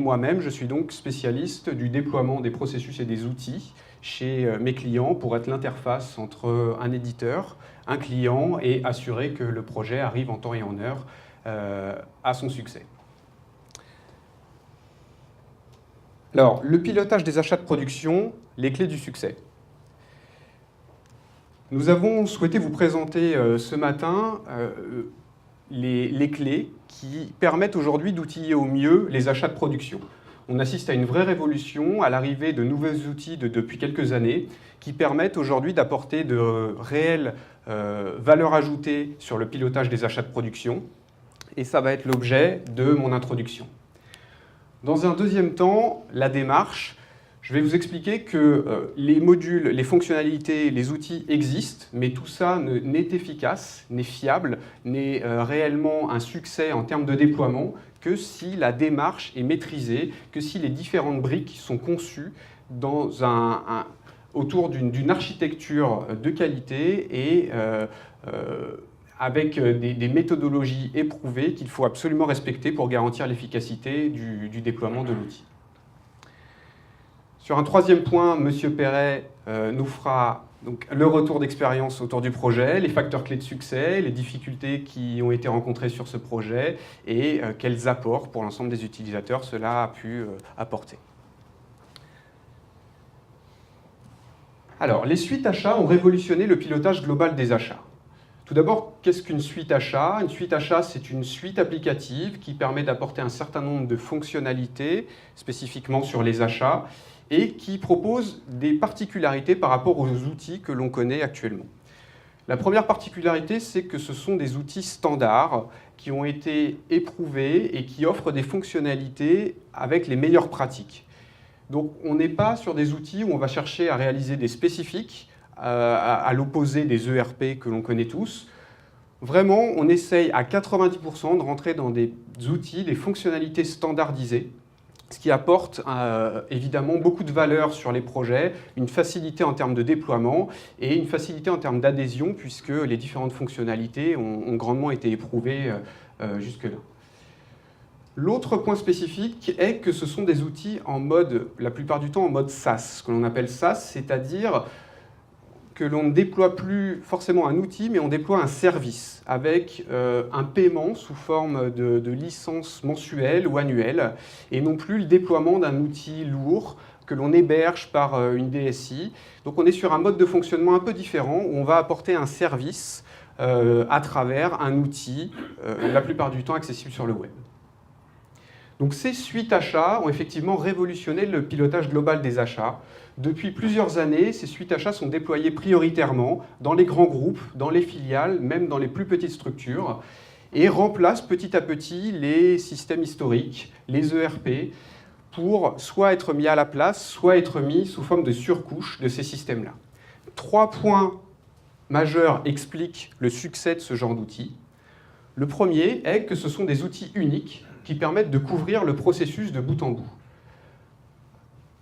Moi-même, je suis donc spécialiste du déploiement des processus et des outils chez mes clients pour être l'interface entre un éditeur, un client et assurer que le projet arrive en temps et en heure à son succès. Alors, le pilotage des achats de production, les clés du succès. Nous avons souhaité vous présenter ce matin les clés qui permettent aujourd'hui d'outiller au mieux les achats de production. On assiste à une vraie révolution, à l'arrivée de nouveaux outils depuis quelques années qui permettent aujourd'hui d'apporter de réelles valeurs ajoutées sur le pilotage des achats de production. Et ça va être l'objet de mon introduction. Dans un deuxième temps, la démarche. Je vais vous expliquer que les modules, les fonctionnalités, les outils existent, mais tout ça n'est efficace, n'est fiable, n'est réellement un succès en termes de déploiement que si la démarche est maîtrisée, que si les différentes briques sont conçues autour d'une architecture de qualité et avec des méthodologies éprouvées qu'il faut absolument respecter pour garantir l'efficacité du déploiement de l'outil. Sur un troisième point, M. Perret nous fera donc, le retour d'expérience autour du projet, les facteurs clés de succès, les difficultés qui ont été rencontrées sur ce projet et quels apports pour l'ensemble des utilisateurs cela a pu apporter. Alors, les suites achats ont révolutionné le pilotage global des achats. Tout d'abord, qu'est-ce qu'une suite achat? Une suite achat, c'est une suite applicative qui permet d'apporter un certain nombre de fonctionnalités, spécifiquement sur les achats, et qui propose des particularités par rapport aux outils que l'on connaît actuellement. La première particularité, c'est que ce sont des outils standards qui ont été éprouvés et qui offrent des fonctionnalités avec les meilleures pratiques. Donc, on n'est pas sur des outils où on va chercher à réaliser des spécifiques, à l'opposé des ERP que l'on connaît tous. Vraiment, on essaye à 90% de rentrer dans des outils, des fonctionnalités standardisées, ce qui apporte évidemment beaucoup de valeur sur les projets, une facilité en termes de déploiement et une facilité en termes d'adhésion, puisque les différentes fonctionnalités ont grandement été éprouvées jusque-là. L'autre point spécifique est que ce sont des outils en mode, la plupart du temps en mode SaaS, ce que l'on appelle SaaS, c'est-à-dire que l'on ne déploie plus forcément un outil, mais on déploie un service avec un paiement sous forme de licence mensuelle ou annuelle, et non plus le déploiement d'un outil lourd que l'on héberge par une DSI. Donc on est sur un mode de fonctionnement un peu différent, où on va apporter un service à travers un outil, la plupart du temps accessible sur le web. Donc ces suites achats ont effectivement révolutionné le pilotage global des achats. Depuis plusieurs années, ces suites achats sont déployées prioritairement dans les grands groupes, dans les filiales, même dans les plus petites structures, et remplacent petit à petit les systèmes historiques, les ERP, pour soit être mis à la place, soit être mis sous forme de surcouche de ces systèmes-là. 3 points majeurs expliquent le succès de ce genre d'outils. Le premier est que ce sont des outils uniques qui permettent de couvrir le processus de bout en bout.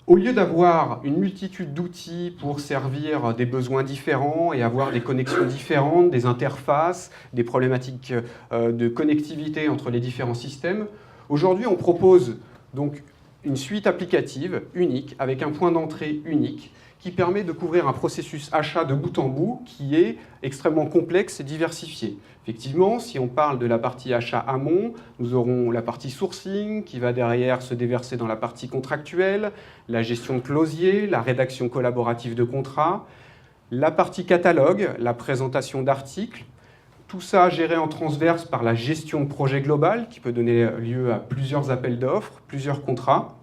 Au lieu d'avoir une multitude d'outils pour servir des besoins différents et avoir des connexions différentes, des interfaces, des problématiques de connectivité entre les différents systèmes, aujourd'hui on propose donc une suite applicative unique avec un point d'entrée unique qui permet de couvrir un processus achat de bout en bout qui est extrêmement complexe et diversifié. Effectivement, si on parle de la partie achat amont, nous aurons la partie sourcing qui va derrière se déverser dans la partie contractuelle, la gestion de closiers, la rédaction collaborative de contrats, la partie catalogue, la présentation d'articles, tout ça géré en transverse par la gestion de projet global qui peut donner lieu à plusieurs appels d'offres, plusieurs contrats.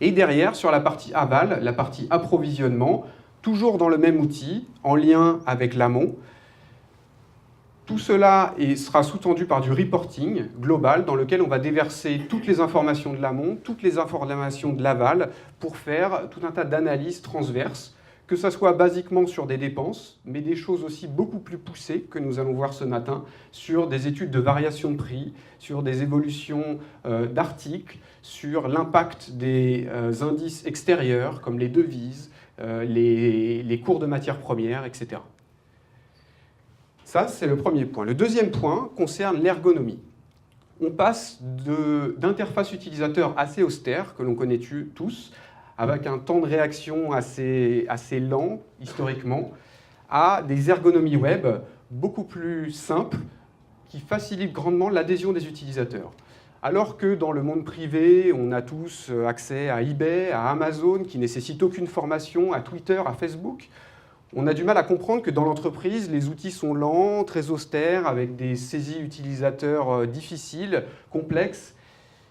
Et derrière, sur la partie aval, la partie approvisionnement, toujours dans le même outil, en lien avec l'amont. Tout cela sera sous-tendu par du reporting global dans lequel on va déverser toutes les informations de l'amont, toutes les informations de l'aval pour faire tout un tas d'analyses transverses, que ce soit basiquement sur des dépenses, mais des choses aussi beaucoup plus poussées que nous allons voir ce matin, sur des études de variation de prix, sur des évolutions d'articles, sur l'impact des indices extérieurs comme les devises, les cours de matières premières, etc. Ça, c'est le premier point. Le deuxième point concerne l'ergonomie. on passe d'interfaces utilisateurs assez austères, que l'on connaît tous, avec un temps de réaction assez lent, historiquement, à des ergonomies web beaucoup plus simples, qui facilitent grandement l'adhésion des utilisateurs. Alors que dans le monde privé, on a tous accès à eBay, à Amazon, qui ne nécessitent aucune formation, à Twitter, à Facebook, on a du mal à comprendre que dans l'entreprise, les outils sont lents, très austères, avec des saisies utilisateurs difficiles, complexes.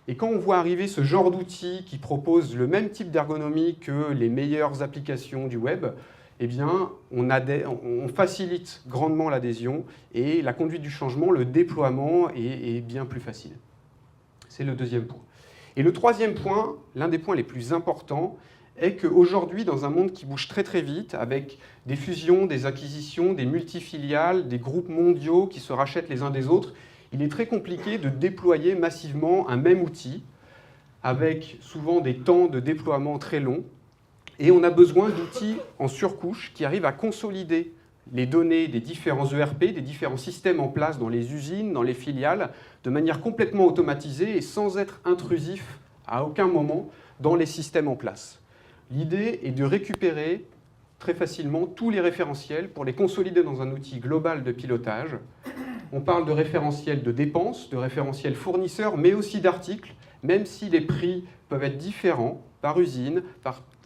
Et quand on voit arriver ce genre d'outils qui proposent le même type d'ergonomie que les meilleures applications du web, eh bien, on facilite grandement l'adhésion et la conduite du changement, le déploiement est bien plus facile. C'est le deuxième point. Et le troisième point, l'un des points les plus importants, est qu'aujourd'hui, dans un monde qui bouge très très vite, avec des fusions, des acquisitions, des multifiliales, des groupes mondiaux qui se rachètent les uns des autres, il est très compliqué de déployer massivement un même outil, avec souvent des temps de déploiement très longs, et on a besoin d'outils en surcouche qui arrivent à consolider les données des différents ERP, des différents systèmes en place dans les usines, dans les filiales, de manière complètement automatisée et sans être intrusif à aucun moment dans les systèmes en place. L'idée est de récupérer très facilement tous les référentiels pour les consolider dans un outil global de pilotage. On parle de référentiels de dépenses, de référentiels fournisseurs, mais aussi d'articles, même si les prix peuvent être différents par usine,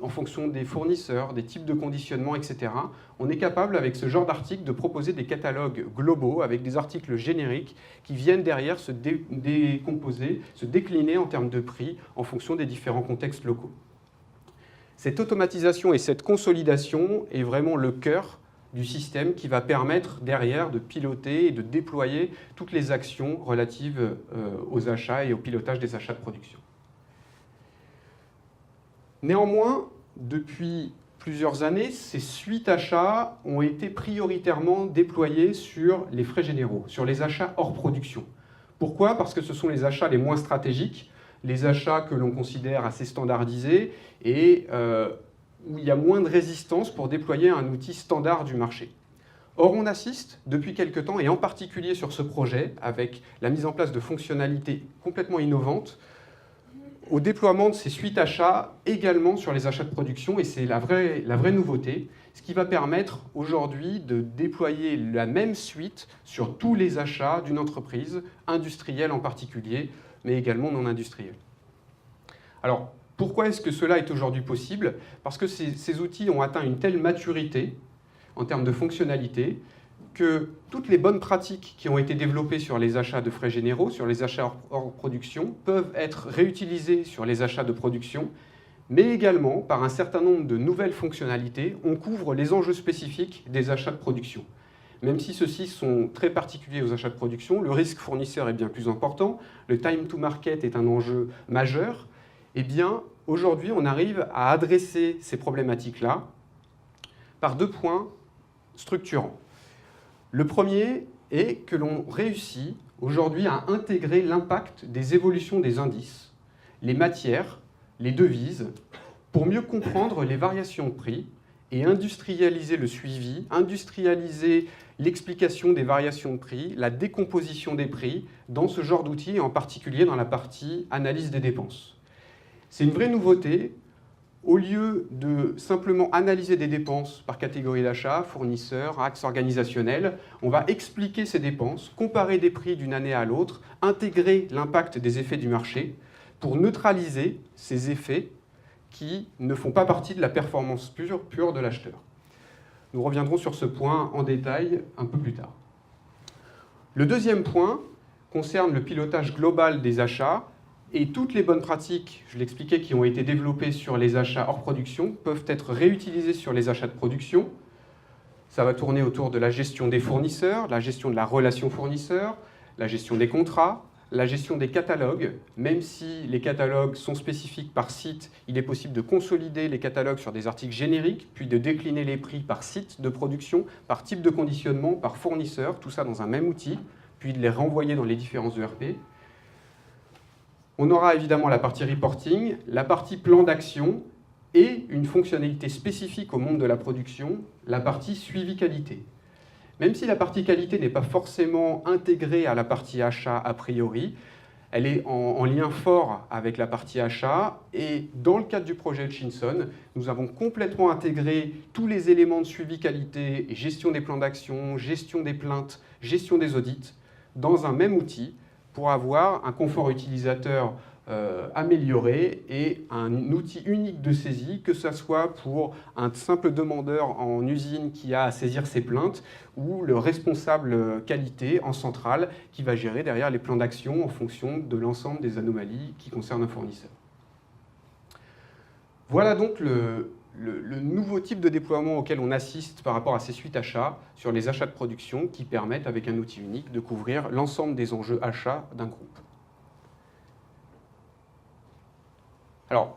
en fonction des fournisseurs, des types de conditionnement, etc. On est capable, avec ce genre d'articles, de proposer des catalogues globaux avec des articles génériques qui viennent derrière se décomposer, se décliner en termes de prix en fonction des différents contextes locaux. Cette automatisation et cette consolidation est vraiment le cœur du système qui va permettre derrière de piloter et de déployer toutes les actions relatives aux achats et au pilotage des achats de production. Néanmoins, depuis plusieurs années, ces suites achats ont été prioritairement déployées sur les frais généraux, sur les achats hors production. Pourquoi ? Parce que ce sont les achats les moins stratégiques, les achats que l'on considère assez standardisés et où il y a moins de résistance pour déployer un outil standard du marché. Or, on assiste depuis quelque temps, et en particulier sur ce projet, avec la mise en place de fonctionnalités complètement innovantes, au déploiement de ces suites achats également sur les achats de production, et c'est la vraie nouveauté, ce qui va permettre aujourd'hui de déployer la même suite sur tous les achats d'une entreprise, industrielle en particulier, mais également non industrielle. Alors, pourquoi est-ce que cela est aujourd'hui possible ? Parce que ces outils ont atteint une telle maturité en termes de fonctionnalité que toutes les bonnes pratiques qui ont été développées sur les achats de frais généraux, sur les achats hors production, peuvent être réutilisées sur les achats de production, mais également, par un certain nombre de nouvelles fonctionnalités, on couvre les enjeux spécifiques des achats de production. Même si ceux-ci sont très particuliers aux achats de production, le risque fournisseur est bien plus important, le time to market est un enjeu majeur, eh bien, aujourd'hui, on arrive à adresser ces problématiques-là par deux points structurants. Le premier est que l'on réussit aujourd'hui à intégrer l'impact des évolutions des indices, les matières, les devises, pour mieux comprendre les variations de prix et industrialiser le suivi, industrialiser l'explication des variations de prix, la décomposition des prix dans ce genre d'outils, et en particulier dans la partie analyse des dépenses. C'est une vraie nouveauté. Au lieu de simplement analyser des dépenses par catégorie d'achat, fournisseurs, axes organisationnels, on va expliquer ces dépenses, comparer des prix d'une année à l'autre, intégrer l'impact des effets du marché pour neutraliser ces effets qui ne font pas partie de la performance pure de l'acheteur. Nous reviendrons sur ce point en détail un peu plus tard. Le deuxième point concerne le pilotage global des achats. Et toutes les bonnes pratiques, je l'expliquais, qui ont été développées sur les achats hors production peuvent être réutilisées sur les achats de production. Ça va tourner autour de la gestion des fournisseurs, la gestion de la relation fournisseur, la gestion des contrats, la gestion des catalogues. Même si les catalogues sont spécifiques par site, il est possible de consolider les catalogues sur des articles génériques, puis de décliner les prix par site de production, par type de conditionnement, par fournisseur, tout ça dans un même outil, puis de les renvoyer dans les différents ERP. On aura évidemment la partie reporting, la partie plan d'action et une fonctionnalité spécifique au monde de la production, la partie suivi qualité. Même si la partie qualité n'est pas forcément intégrée à la partie achat a priori, Elle est en lien fort avec la partie achat et dans le cadre du projet Hutchinson, nous avons complètement intégré tous les éléments de suivi qualité et gestion des plans d'action, gestion des plaintes, gestion des audits dans un même outil pour avoir un confort utilisateur amélioré et un outil unique de saisie, que ce soit pour un simple demandeur en usine qui a à saisir ses plaintes ou le responsable qualité en centrale qui va gérer derrière les plans d'action en fonction de l'ensemble des anomalies qui concernent un fournisseur. Voilà donc le nouveau type de déploiement auquel on assiste par rapport à ces suites achats sur les achats de production qui permettent, avec un outil unique, de couvrir l'ensemble des enjeux achats d'un groupe. Alors,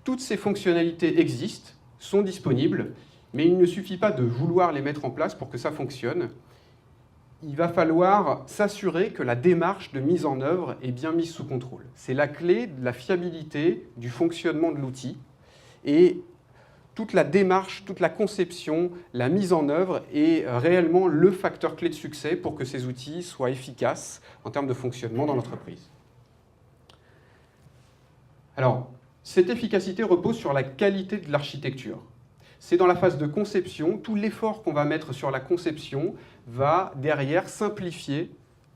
toutes ces fonctionnalités existent, sont disponibles, mais il ne suffit pas de vouloir les mettre en place pour que ça fonctionne. Il va falloir s'assurer que la démarche de mise en œuvre est bien mise sous contrôle. C'est la clé de la fiabilité du fonctionnement de l'outil. Et toute la démarche, toute la conception, la mise en œuvre est réellement le facteur clé de succès pour que ces outils soient efficaces en termes de fonctionnement dans l'entreprise. Alors, cette efficacité repose sur la qualité de l'architecture. C'est dans la phase de conception, tout l'effort qu'on va mettre sur la conception va derrière simplifier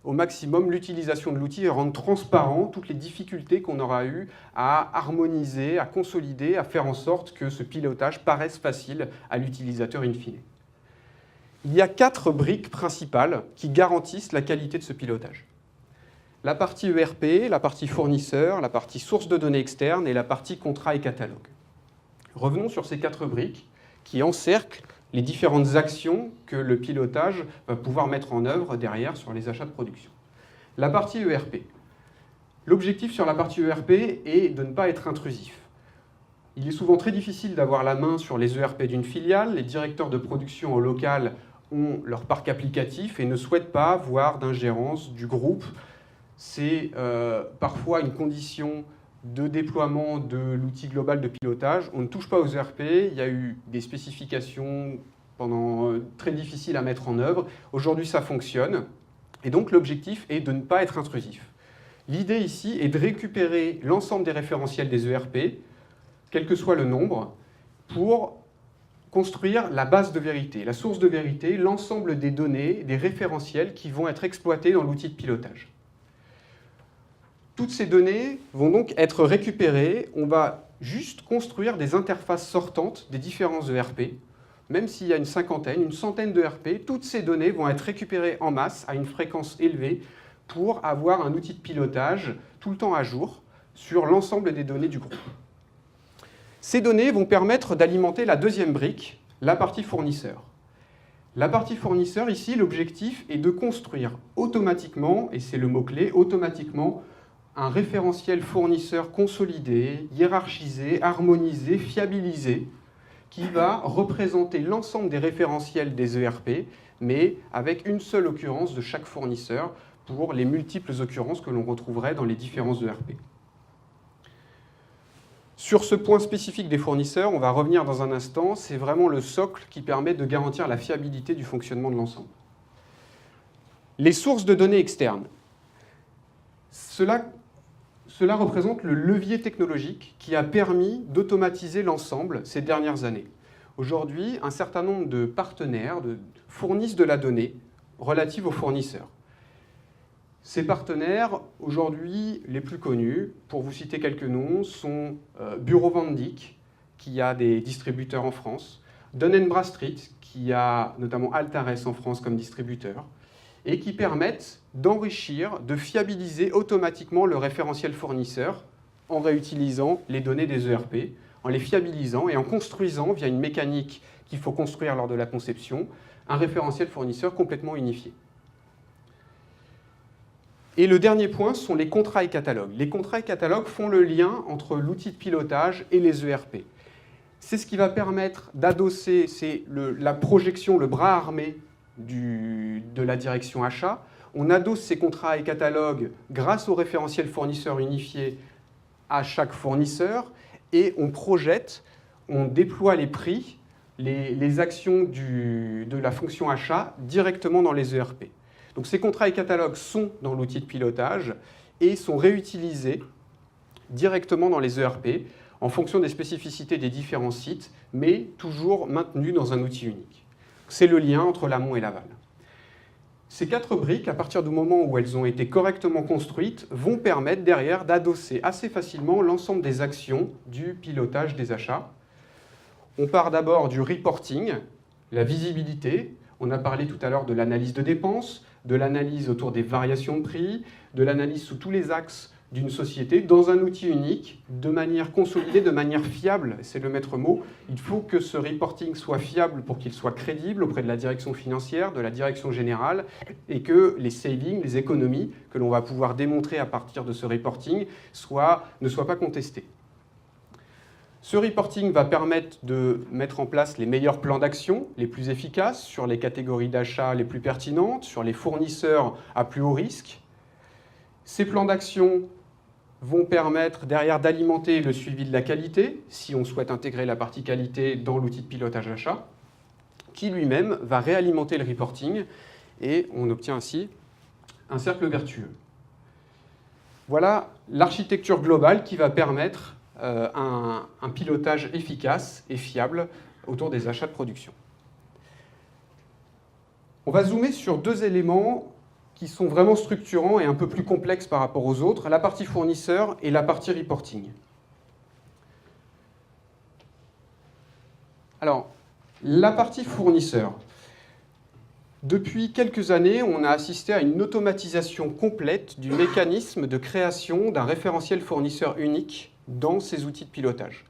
au maximum l'utilisation de l'outil et rendre transparent toutes les difficultés qu'on aura eues à harmoniser, à consolider, à faire en sorte que ce pilotage paraisse facile à l'utilisateur in fine. Il y a 4 briques principales qui garantissent la qualité de ce pilotage. La partie ERP, la partie fournisseur, la partie source de données externe et la partie contrat et catalogue. Revenons sur ces 4 briques qui encerclent les différentes actions que le pilotage va pouvoir mettre en œuvre derrière sur les achats de production. La partie ERP. L'objectif sur la partie ERP est de ne pas être intrusif. Il est souvent très difficile d'avoir la main sur les ERP d'une filiale. Les directeurs de production au local ont leur parc applicatif et ne souhaitent pas voir d'ingérence du groupe. C'est parfois une condition de déploiement de l'outil global de pilotage. On ne touche pas aux ERP, il y a eu des spécifications très difficiles à mettre en œuvre. Aujourd'hui, ça fonctionne. Et donc, l'objectif est de ne pas être intrusif. L'idée ici est de récupérer l'ensemble des référentiels des ERP, quel que soit le nombre, pour construire la base de vérité, la source de vérité, l'ensemble des données, des référentiels qui vont être exploités dans l'outil de pilotage. Toutes ces données vont donc être récupérées. On va juste construire des interfaces sortantes des différents ERP. Même s'il y a une cinquantaine, une centaine d'ERP, toutes ces données vont être récupérées en masse à une fréquence élevée pour avoir un outil de pilotage tout le temps à jour sur l'ensemble des données du groupe. Ces données vont permettre d'alimenter la deuxième brique, la partie fournisseur. La partie fournisseur, ici, l'objectif est de construire automatiquement, et c'est le mot-clé, automatiquement, un référentiel fournisseur consolidé, hiérarchisé, harmonisé, fiabilisé, qui va représenter l'ensemble des référentiels des ERP, mais avec une seule occurrence de chaque fournisseur pour les multiples occurrences que l'on retrouverait dans les différents ERP. Sur ce point spécifique des fournisseurs, on va revenir dans un instant, c'est vraiment le socle qui permet de garantir la fiabilité du fonctionnement de l'ensemble. Les sources de données externes. Cela représente le levier technologique qui a permis d'automatiser l'ensemble ces dernières années. Aujourd'hui, un certain nombre de partenaires fournissent de la donnée relative aux fournisseurs. Ces partenaires, aujourd'hui, les plus connus, pour vous citer quelques noms, sont Bureau Van Dijk, qui a des distributeurs en France, Dun & Bradstreet, qui a notamment Altares en France comme distributeur, et qui permettent d'enrichir, de fiabiliser automatiquement le référentiel fournisseur en réutilisant les données des ERP, en les fiabilisant et en construisant, via une mécanique qu'il faut construire lors de la conception, un référentiel fournisseur complètement unifié. Et le dernier point sont les contrats et catalogues. Les contrats et catalogues font le lien entre l'outil de pilotage et les ERP. C'est ce qui va permettre d'adosser, c'est la projection, le bras armé de la direction achat. On adosse ces contrats et catalogues grâce au référentiel fournisseur unifié à chaque fournisseur et on projette, on déploie les prix, les actions de la fonction achat directement dans les ERP. Donc ces contrats et catalogues sont dans l'outil de pilotage et sont réutilisés directement dans les ERP en fonction des spécificités des différents sites, mais toujours maintenus dans un outil unique. C'est le lien entre l'amont et l'aval. Ces 4 briques, à partir du moment où elles ont été correctement construites, vont permettre derrière d'adosser assez facilement l'ensemble des actions du pilotage des achats. On part d'abord du reporting, la visibilité. On a parlé tout à l'heure de l'analyse de dépenses, de l'analyse autour des variations de prix, de l'analyse sous tous les axes d'une société dans un outil unique, de manière consolidée, de manière fiable. C'est le maître mot. Il faut que ce reporting soit fiable pour qu'il soit crédible auprès de la direction financière, de la direction générale, et que les savings, les économies que l'on va pouvoir démontrer à partir de ce reporting ne soient pas contestées. Ce reporting va permettre de mettre en place les meilleurs plans d'action, les plus efficaces, sur les catégories d'achat les plus pertinentes, sur les fournisseurs à plus haut risque. Ces plans d'action vont permettre derrière d'alimenter le suivi de la qualité, si on souhaite intégrer la partie qualité dans l'outil de pilotage achat, qui lui-même va réalimenter le reporting, et on obtient ainsi un cercle vertueux. Voilà l'architecture globale qui va permettre un pilotage efficace et fiable autour des achats de production. On va zoomer sur 2 éléments qui sont vraiment structurants et un peu plus complexes par rapport aux autres, la partie fournisseur et la partie reporting. Alors, la partie fournisseur. Depuis quelques années, on a assisté à une automatisation complète du mécanisme de création d'un référentiel fournisseur unique dans ces outils de pilotage.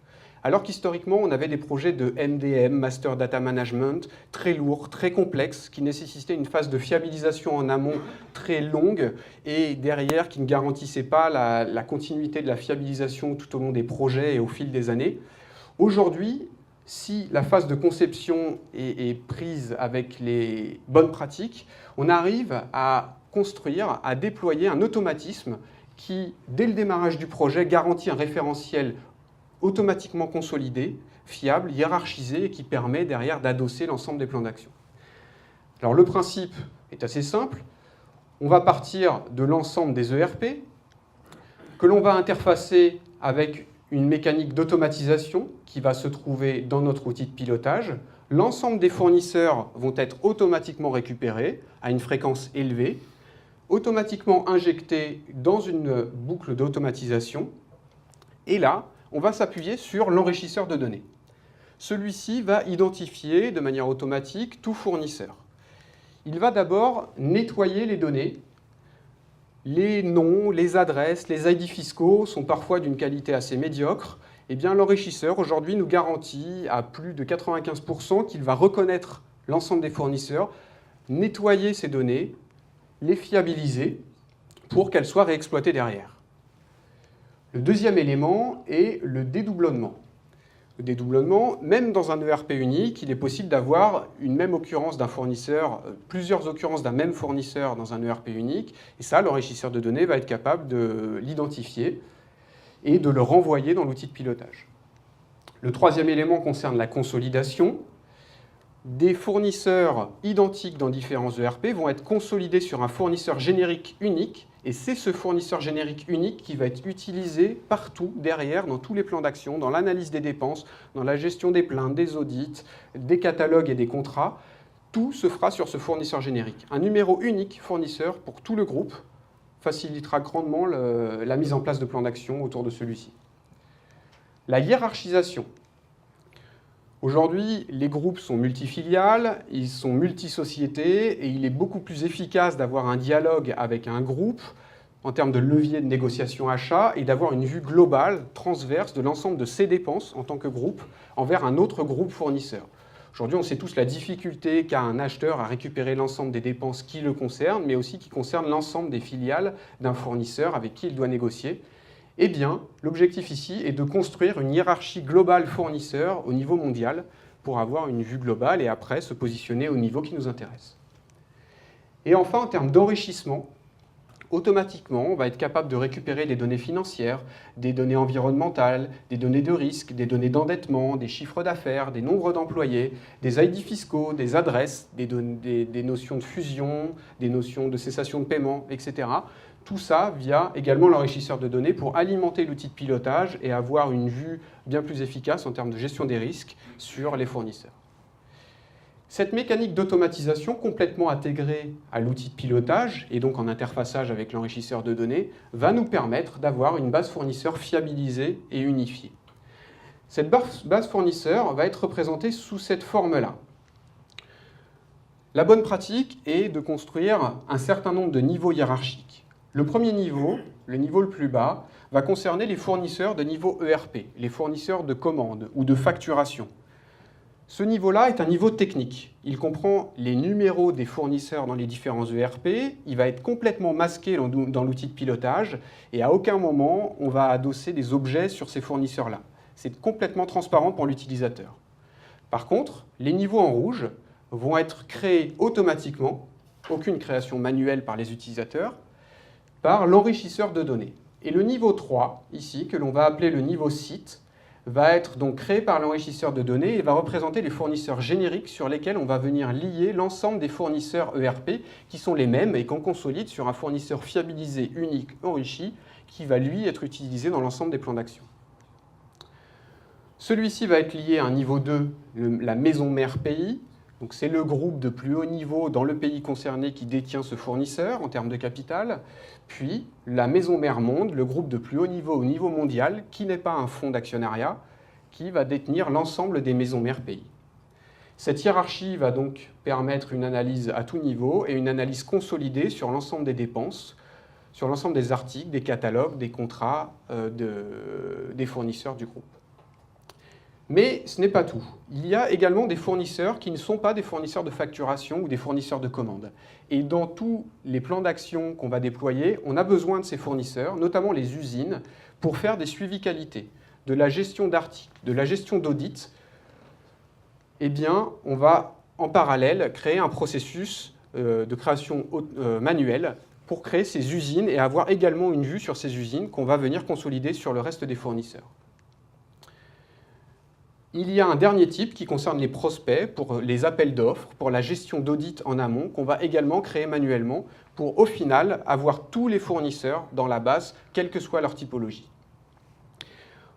Alors qu'historiquement, on avait des projets de MDM, Master Data Management, très lourds, très complexes, qui nécessitaient une phase de fiabilisation en amont très longue et derrière qui ne garantissait pas la continuité de la fiabilisation tout au long des projets et au fil des années. Aujourd'hui, si la phase de conception est prise avec les bonnes pratiques, on arrive à construire, à déployer un automatisme qui, dès le démarrage du projet, garantit un référentiel automatiquement consolidé, fiable, hiérarchisé et qui permet derrière d'adosser l'ensemble des plans d'action. Alors le principe est assez simple. On va partir de l'ensemble des ERP que l'on va interfacer avec une mécanique d'automatisation qui va se trouver dans notre outil de pilotage. L'ensemble des fournisseurs vont être automatiquement récupérés à une fréquence élevée, automatiquement injectés dans une boucle d'automatisation. Et là, on va s'appuyer sur l'enrichisseur de données. Celui-ci va identifier de manière automatique tout fournisseur. Il va d'abord nettoyer les données. Les noms, les adresses, les ID fiscaux sont parfois d'une qualité assez médiocre. Eh bien, l'enrichisseur, aujourd'hui, nous garantit à plus de 95% qu'il va reconnaître l'ensemble des fournisseurs, nettoyer ces données, les fiabiliser pour qu'elles soient réexploitées derrière. Le deuxième élément est le dédoublonnement. Le dédoublonnement, même dans un ERP unique, il est possible d'avoir une même occurrence d'un fournisseur, plusieurs occurrences d'un même fournisseur dans un ERP unique, et ça, l'enrichisseur de données va être capable de l'identifier et de le renvoyer dans l'outil de pilotage. Le troisième élément concerne la consolidation. Des fournisseurs identiques dans différents ERP vont être consolidés sur un fournisseur générique unique, et c'est ce fournisseur générique unique qui va être utilisé partout derrière, dans tous les plans d'action, dans l'analyse des dépenses, dans la gestion des plaintes, des audits, des catalogues et des contrats. Tout se fera sur ce fournisseur générique. Un numéro unique fournisseur pour tout le groupe facilitera grandement la mise en place de plans d'action autour de celui-ci. La hiérarchisation. Aujourd'hui, les groupes sont multifiliales, ils sont multisociétés et il est beaucoup plus efficace d'avoir un dialogue avec un groupe en termes de levier de négociation achat et d'avoir une vue globale, transverse de l'ensemble de ses dépenses en tant que groupe envers un autre groupe fournisseur. Aujourd'hui, on sait tous la difficulté qu'a un acheteur à récupérer l'ensemble des dépenses qui le concernent, mais aussi qui concernent l'ensemble des filiales d'un fournisseur avec qui il doit négocier. Eh bien, l'objectif ici est de construire une hiérarchie globale fournisseur au niveau mondial pour avoir une vue globale et après se positionner au niveau qui nous intéresse. Et enfin, en termes d'enrichissement, automatiquement, on va être capable de récupérer des données financières, des données environnementales, des données de risque, des données d'endettement, des chiffres d'affaires, des nombres d'employés, des ID fiscaux, des adresses, des notions de fusion, des notions de cessation de paiement, etc. Tout ça via également l'enrichisseur de données pour alimenter l'outil de pilotage et avoir une vue bien plus efficace en termes de gestion des risques sur les fournisseurs. Cette mécanique d'automatisation complètement intégrée à l'outil de pilotage et donc en interfaçage avec l'enrichisseur de données va nous permettre d'avoir une base fournisseur fiabilisée et unifiée. Cette base fournisseur va être représentée sous cette forme-là. La bonne pratique est de construire un certain nombre de niveaux hiérarchiques. Le premier niveau, le niveau le plus bas, va concerner les fournisseurs de niveau ERP, les fournisseurs de commandes ou de facturation. Ce niveau-là est un niveau technique. Il comprend les numéros des fournisseurs dans les différents ERP, il va être complètement masqué dans l'outil de pilotage et à aucun moment on va adosser des objets sur ces fournisseurs-là. C'est complètement transparent pour l'utilisateur. Par contre, les niveaux en rouge vont être créés automatiquement, aucune création manuelle par les utilisateurs, par l'enrichisseur de données. Et le niveau 3, ici, que l'on va appeler le niveau site, va être donc créé par l'enrichisseur de données et va représenter les fournisseurs génériques sur lesquels on va venir lier l'ensemble des fournisseurs ERP qui sont les mêmes et qu'on consolide sur un fournisseur fiabilisé, unique, enrichi, qui va lui être utilisé dans l'ensemble des plans d'action. Celui-ci va être lié à un niveau 2, la maison mère pays. Donc c'est le groupe de plus haut niveau dans le pays concerné qui détient ce fournisseur en termes de capital. Puis la maison mère monde, le groupe de plus haut niveau au niveau mondial, qui n'est pas un fonds d'actionnariat, qui va détenir l'ensemble des maisons mères pays. Cette hiérarchie va donc permettre une analyse à tout niveau et une analyse consolidée sur l'ensemble des dépenses, sur l'ensemble des articles, des catalogues, des contrats des fournisseurs du groupe. Mais ce n'est pas tout. Il y a également des fournisseurs qui ne sont pas des fournisseurs de facturation ou des fournisseurs de commandes. Et dans tous les plans d'action qu'on va déployer, on a besoin de ces fournisseurs, notamment les usines, pour faire des suivis qualité, de la gestion d'articles, de la gestion d'audit. Eh bien, on va en parallèle créer un processus de création manuelle pour créer ces usines et avoir également une vue sur ces usines qu'on va venir consolider sur le reste des fournisseurs. Il y a un dernier type qui concerne les prospects pour les appels d'offres, pour la gestion d'audit en amont, qu'on va également créer manuellement pour, au final, avoir tous les fournisseurs dans la base, quelle que soit leur typologie.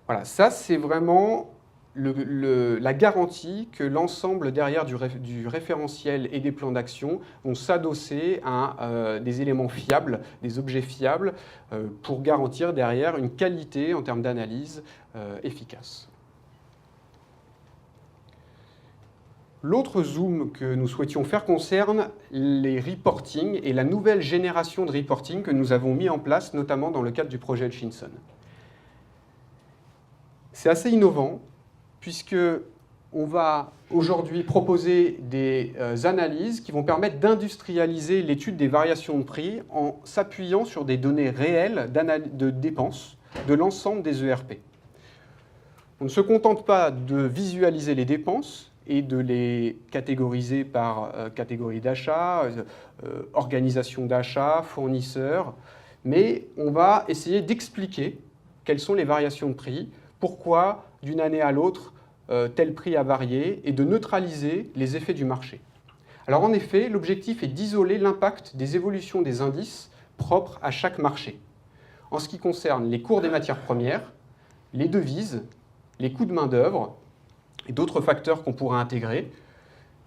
Voilà, ça c'est vraiment la garantie que l'ensemble derrière du référentiel et des plans d'action vont s'adosser à des éléments fiables, des objets fiables, pour garantir derrière une qualité en termes d'analyse efficace. L'autre zoom que nous souhaitions faire concerne les reporting et la nouvelle génération de reporting que nous avons mis en place, notamment dans le cadre du projet Hutchinson. C'est assez innovant, puisqu'on va aujourd'hui proposer des analyses qui vont permettre d'industrialiser l'étude des variations de prix en s'appuyant sur des données réelles de dépenses de l'ensemble des ERP. On ne se contente pas de visualiser les dépenses, et de les catégoriser par catégorie d'achat, organisation d'achat, fournisseurs, mais on va essayer d'expliquer quelles sont les variations de prix, pourquoi d'une année à l'autre tel prix a varié, et de neutraliser les effets du marché. Alors en effet, l'objectif est d'isoler l'impact des évolutions des indices propres à chaque marché, en ce qui concerne les cours des matières premières, les devises, les coûts de main-d'œuvre, et d'autres facteurs qu'on pourrait intégrer.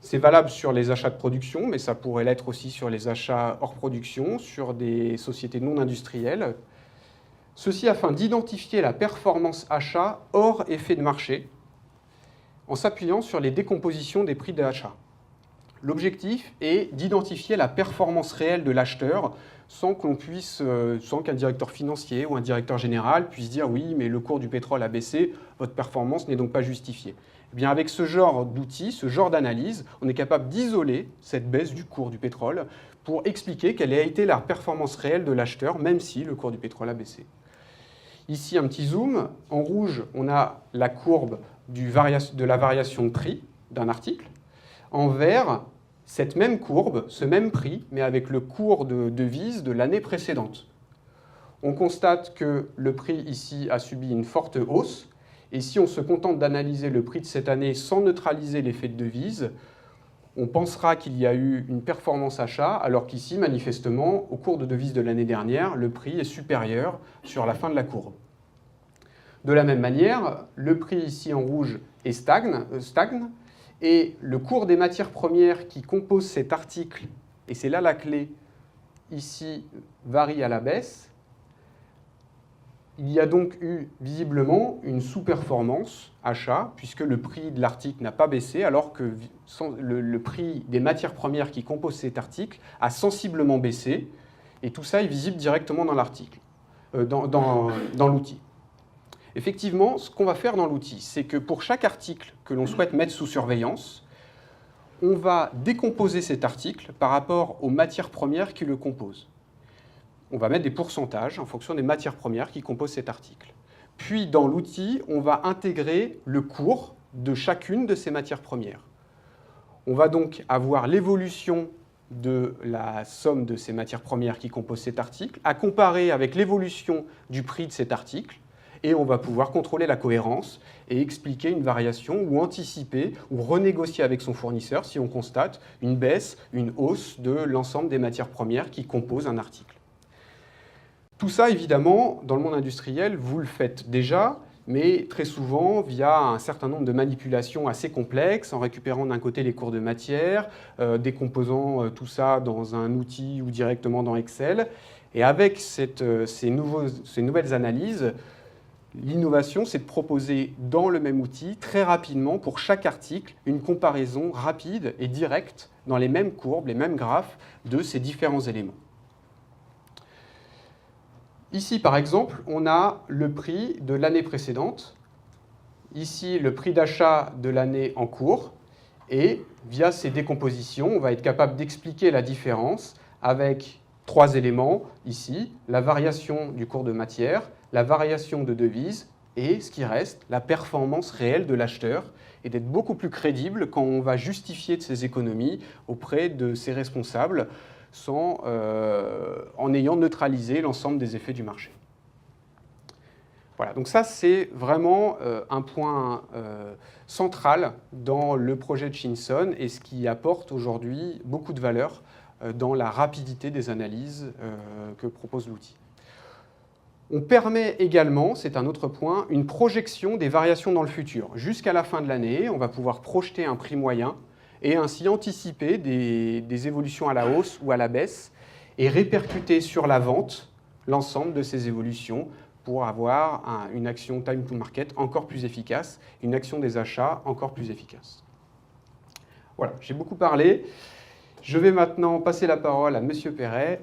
C'est valable sur les achats de production, mais ça pourrait l'être aussi sur les achats hors production, sur des sociétés non industrielles. Ceci afin d'identifier la performance achat hors effet de marché, en s'appuyant sur les décompositions des prix d'achat. L'objectif est d'identifier la performance réelle de l'acheteur sans qu'un directeur financier ou un directeur général puisse dire « oui, mais le cours du pétrole a baissé, votre performance n'est donc pas justifiée ». Eh bien, avec ce genre d'outils, ce genre d'analyse, on est capable d'isoler cette baisse du cours du pétrole pour expliquer quelle a été la performance réelle de l'acheteur, même si le cours du pétrole a baissé. Ici, un petit zoom. En rouge, on a la courbe de la variation de prix d'un article. En vert, cette même courbe, ce même prix, mais avec le cours de devise de l'année précédente. On constate que le prix ici a subi une forte hausse. Et si on se contente d'analyser le prix de cette année sans neutraliser l'effet de devise, on pensera qu'il y a eu une performance achat, alors qu'ici, manifestement, au cours de devises de l'année dernière, le prix est supérieur sur la fin de la courbe. De la même manière, le prix ici en rouge stagne, et le cours des matières premières qui composent cet article, et c'est là la clé, ici, varie à la baisse. Il y a donc eu visiblement une sous-performance achat, puisque le prix de l'article n'a pas baissé, alors que le prix des matières premières qui composent cet article a sensiblement baissé, et tout ça est visible directement dans l'article, dans l'outil. Effectivement, ce qu'on va faire dans l'outil, c'est que pour chaque article que l'on souhaite mettre sous surveillance, on va décomposer cet article par rapport aux matières premières qui le composent. On va mettre des pourcentages en fonction des matières premières qui composent cet article. Puis, dans l'outil, on va intégrer le cours de chacune de ces matières premières. On va donc avoir l'évolution de la somme de ces matières premières qui composent cet article, à comparer avec l'évolution du prix de cet article, et on va pouvoir contrôler la cohérence et expliquer une variation ou anticiper ou renégocier avec son fournisseur si on constate une baisse, une hausse de l'ensemble des matières premières qui composent un article. Tout ça, évidemment, dans le monde industriel, vous le faites déjà, mais très souvent via un certain nombre de manipulations assez complexes, en récupérant d'un côté les cours de matière, décomposant tout ça dans un outil ou directement dans Excel. Et avec ces nouvelles analyses, l'innovation, c'est de proposer dans le même outil, très rapidement, pour chaque article, une comparaison rapide et directe dans les mêmes courbes, les mêmes graphes de ces différents éléments. Ici, par exemple, on a le prix de l'année précédente. Ici, le prix d'achat de l'année en cours. Et via ces décompositions, on va être capable d'expliquer la différence avec 3 éléments. Ici, la variation du cours de matière, la variation de devise et, ce qui reste, la performance réelle de l'acheteur, et d'être beaucoup plus crédible quand on va justifier de ces économies auprès de ses responsables en ayant neutralisé l'ensemble des effets du marché. Voilà, donc ça c'est vraiment un point central dans le projet de Shinson et ce qui apporte aujourd'hui beaucoup de valeur dans la rapidité des analyses que propose l'outil. On permet également, c'est un autre point, une projection des variations dans le futur. Jusqu'à la fin de l'année, on va pouvoir projeter un prix moyen et ainsi anticiper des évolutions à la hausse ou à la baisse et répercuter sur la vente l'ensemble de ces évolutions pour avoir une action time to market encore plus efficace, une action des achats encore plus efficace. Voilà, j'ai beaucoup parlé. Je vais maintenant passer la parole à Monsieur Perret.